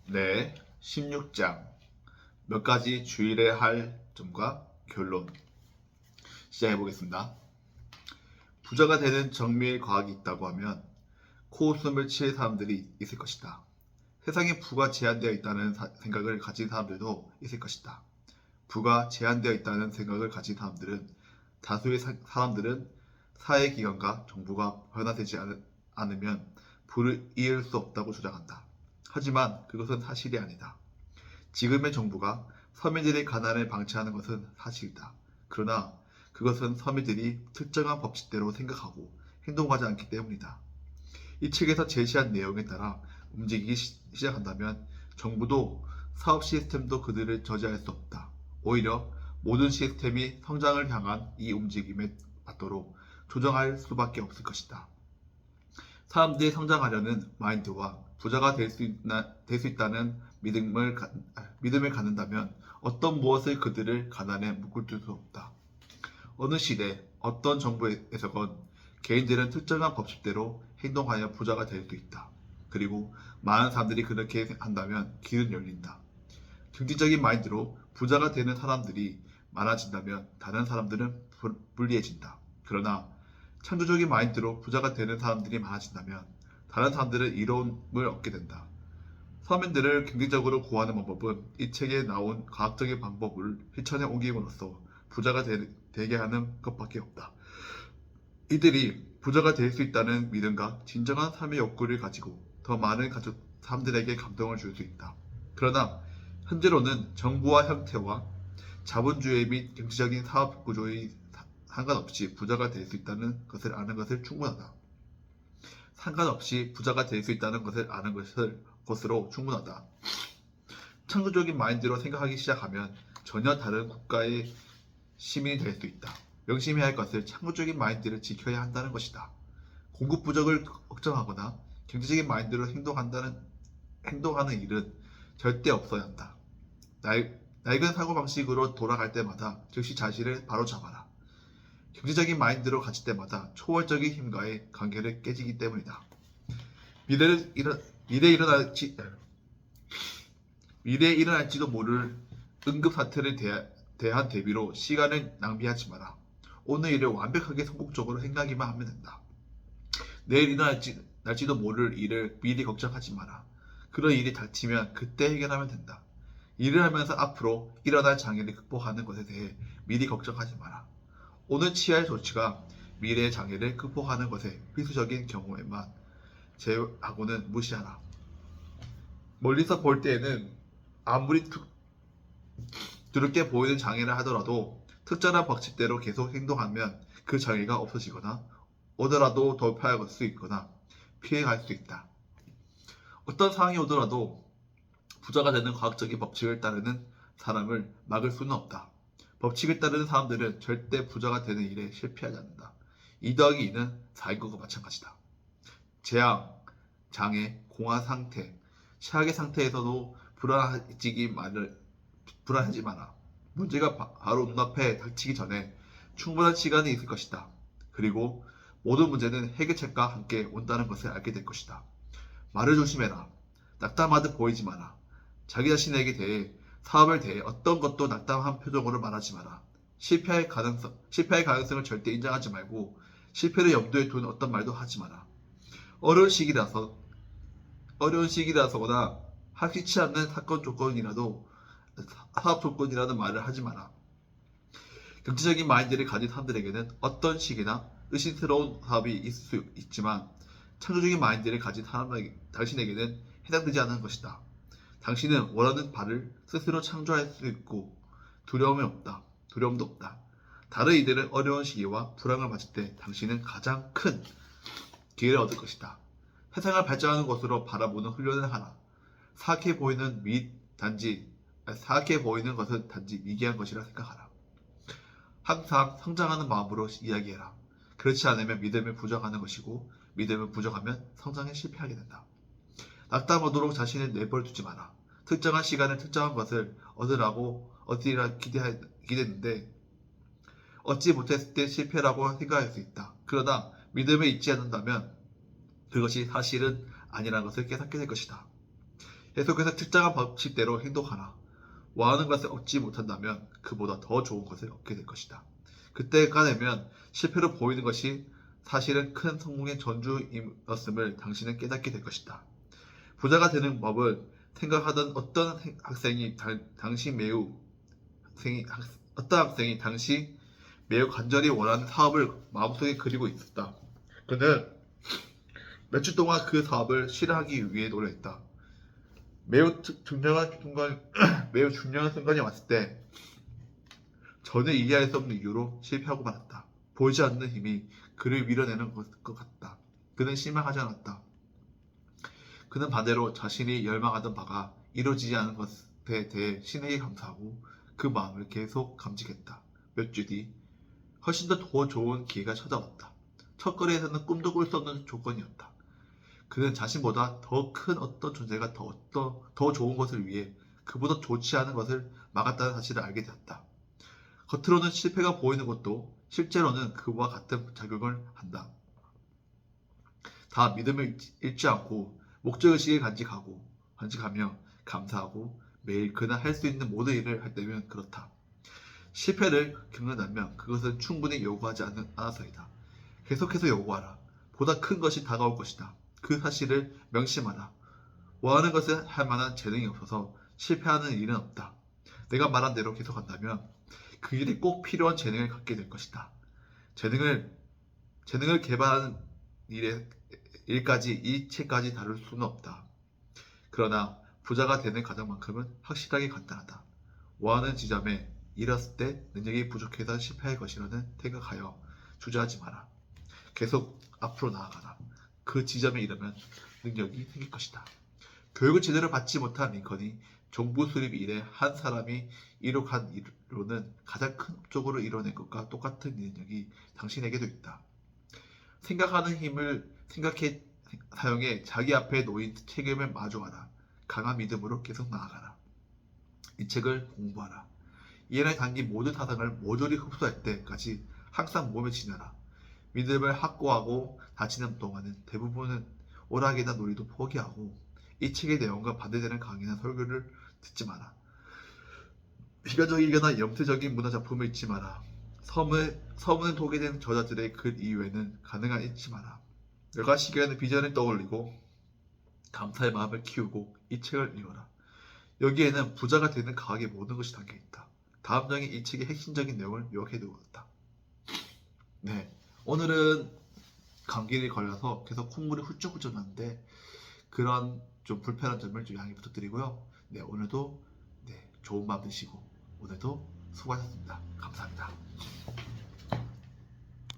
네, 16장 몇 가지 주의해야 할 점과 결론 시작해 보겠습니다. 부자가 되는 정밀 과학이 있다고 하면 코웃음을 칠 사람들이 있을 것이다. 세상에 부가 제한되어 있다는 생각을 가진 사람들도 있을 것이다. 부가 제한되어 있다는 생각을 가진 사람들은 다수의 사람들은 사회기관과 정부가 변화되지 않으면 부를 이을 수 없다고 주장한다. 하지만 그것은 사실이 아니다. 지금의 정부가 서민들의 가난을 방치하는 것은 사실이다. 그러나 그것은 서민들이 특정한 법칙대로 생각하고 행동하지 않기 때문이다. 이 책에서 제시한 내용에 따라 움직이기 시작한다면 정부도 사업 시스템도 그들을 저지할 수 없다. 오히려 모든 시스템이 성장을 향한 이 움직임에 맞도록 조정할 수밖에 없을 것이다. 사람들이 성장하려는 마인드와 부자가 될 수 있다는 믿음을 갖는다면 어떤 무엇을 그들을 가난에 묶을 수 없다. 어느 시대, 어떤 정부에서건 개인들은 특정한 법칙대로 행동하여 부자가 될 수 있다. 그리고 많은 사람들이 그렇게 한다면 길은 열린다. 경제적인 마인드로 부자가 되는 사람들이 많아진다면 다른 사람들은 불리해진다. 그러나 창조적인 마인드로 부자가 되는 사람들이 많아진다면 다른 사람들은 이로움을 얻게 된다. 서민들을 경제적으로 구하는 방법은 이 책에 나온 과학적인 방법을 실천에 옮김으로써 부자가 되게 하는 것밖에 없다. 이들이 부자가 될 수 있다는 믿음과 진정한 삶의 욕구를 가지고 더 많은 사람들에게 감동을 줄 수 있다. 그러나 현재로는 정부와 형태와 자본주의 및 경제적인 사업 구조의 상관없이 부자가 될 수 있다는 것을 아는 것을 충분하다. 상관없이 부자가 될 수 있다는 것을 아는 것으로 충분하다. 창조적인 마인드로 생각하기 시작하면 전혀 다른 국가의 시민이 될 수 있다. 명심해야 할 것은 창조적인 마인드를 지켜야 한다는 것이다. 공급 부족을 걱정하거나 경제적인 마인드로 행동하는 일은 절대 없어야 한다. 낡은 사고방식으로 돌아갈 때마다 즉시 자신을 바로잡아라. 경제적인 마인드로 가질 때마다 초월적인 힘과의 관계를 깨지기 때문이다. 미래에 일어날지도 모를 응급사태를 대한 대비로 시간을 낭비하지 마라. 오늘 일을 완벽하게 성공적으로 행하기만 하면 된다. 내일 일어날지도 모를 일을 미리 걱정하지 마라. 그런 일이 닥치면 그때 해결하면 된다. 일을 하면서 앞으로 일어날 장애를 극복하는 것에 대해 미리 걱정하지 마라. 오늘 취할 조치가 미래의 장애를 극복하는 것에 필수적인 경우에만 제외하고는 무시하라. 멀리서 볼 때에는 아무리 두렵게 보이는 장애를 하더라도 특정한 법칙대로 계속 행동하면 그 장애가 없어지거나 오더라도 돌파할 수 있거나 피해갈 수 있다. 어떤 상황이 오더라도 부자가 되는 과학적인 법칙을 따르는 사람을 막을 수는 없다. 법칙을 따르는 사람들은 절대 부자가 되는 일에 실패하지 않는다. 2 더하기 2는 4인 것과 마찬가지다. 재앙, 장애, 공화 상태, 최악의 상태에서도 불안하지 마라. 문제가 바로 눈앞에 닥치기 전에 충분한 시간이 있을 것이다. 그리고 모든 문제는 해결책과 함께 온다는 것을 알게 될 것이다. 말을 조심해라. 낙담하듯 보이지 마라. 자기 자신에게 대해 사업에 대해 어떤 것도 낙담한 표정으로 말하지 마라. 실패할 가능성을 절대 인정하지 말고 실패를 염두에 둔 어떤 말도 하지 마라. 어려운 시기라서거나 확실치 않는 사업 조건이라는 말을 하지 마라. 경제적인 마인드를 가진 사람들에게는 어떤 시기나 의심스러운 사업이 있을 수 있지만 창조적인 마인드를 가진 당신에게는 해당되지 않는 것이다. 당신은 원하는 바를 스스로 창조할 수 있고 두려움도 없다. 다른 이들은 어려운 시기와 불황을 맞을 때 당신은 가장 큰 기회를 얻을 것이다. 세상을 발전하는 것으로 바라보는 훈련을 하라. 사악해 보이는 것은 단지 미개한 것이라 생각하라. 항상 성장하는 마음으로 이야기해라. 그렇지 않으면 믿음을 부정하는 것이고 믿음을 부정하면 성장에 실패하게 된다. 낙담하도록 자신을 내버려두지 마라. 특정한 시간에 특정한 것을 얻으리라 기대했는데 얻지 못했을 때 실패라고 생각할 수 있다. 그러나 믿음을 잊지 않는다면 그것이 사실은 아니라는 것을 깨닫게 될 것이다. 계속해서 특정한 법칙대로 행동하라. 원하는 것을 얻지 못한다면 그보다 더 좋은 것을 얻게 될 것이다. 그때가 되면 실패로 보이는 것이 사실은 큰 성공의 전주이었음을 당신은 깨닫게 될 것이다. 부자가 되는 법을 생각하던 어떤 학생이 당시 매우 간절히 원하는 사업을 마음속에 그리고 있었다. 그는 몇 주 동안 그 사업을 실행하기 위해 노력했다. 매우 중요한 순간이 왔을 때 전혀 이해할 수 없는 이유로 실패하고 말았다. 보이지 않는 힘이 그를 밀어내는 것 같다. 그는 실망하지 않았다. 그는 반대로 자신이 열망하던 바가 이루어지지 않은 것에 대해 신에게 감사하고 그 마음을 계속 감직했다. 몇 주 뒤 훨씬 더 좋은 기회가 찾아왔다. 첫거래에서는 꿈도 꿀 수 없는 조건이었다. 그는 자신보다 더 큰 어떤 존재가 더 좋은 것을 위해 그보다 좋지 않은 것을 막았다는 사실을 알게 되었다. 겉으로는 실패가 보이는 것도 실제로는 그와 같은 작용을 한다. 다 믿음을 잃지 않고 목적의식을 간직하며 감사하고 매일 그날 할 수 있는 모든 일을 할 때면 그렇다. 실패를 겪는다면 그것은 충분히 요구하지 않아서이다. 계속해서 요구하라. 보다 큰 것이 다가올 것이다. 그 사실을 명심하라. 원하는 것을 할 만한 재능이 없어서 실패하는 일은 없다. 내가 말한 대로 계속한다면 그 일에 꼭 필요한 재능을 갖게 될 것이다. 재능을 개발하는 일까지 이체까지 다룰 수는 없다. 그러나 부자가 되는 과정만큼은 확실하게 간단하다. 원하는 지점에 이뤘을 때 능력이 부족해서 실패할 것이라는 생각하여 주저하지 마라. 계속 앞으로 나아가라. 그 지점에 이르면 능력이 생길 것이다. 교육을 제대로 받지 못한 링컨이 정부 수립 이래 한 사람이 이룩한 일로는 가장 큰 업적으로 이뤄낸 것과 똑같은 능력이 당신에게도 있다. 생각하는 힘을 사용해 자기 앞에 놓인 책임을 마주하라. 강한 믿음으로 계속 나아가라. 이 책을 공부하라. 이해를 담긴 모든 사상을 모조리 흡수할 때까지 항상 몸에 지녀라. 믿음을 확고하고 다치는 동안은 대부분은 오락이나 놀이도 포기하고 이 책의 내용과 반대되는 강의나 설교를 듣지 마라. 비관적이거나 염세적인 문화작품을 읽지 마라. 서문에 소개된 저자들의 글 이외에는 가능한 읽지 마라. 여가 시간에 비전을 떠올리고 감사의 마음을 키우고 이 책을 읽어라. 여기에는 부자가 되는 과학의 모든 것이 담겨있다. 다음 장에 이 책의 핵심적인 내용을 요약해 두었다. 네, 오늘은 감기를 걸려서 계속 콧물이 훌쩍훌쩍 나는데 그런 좀 불편한 점을 좀 양해 부탁드리고요. 네, 오늘도 좋은 밤 되시고 오늘도 수고하셨습니다. 감사합니다.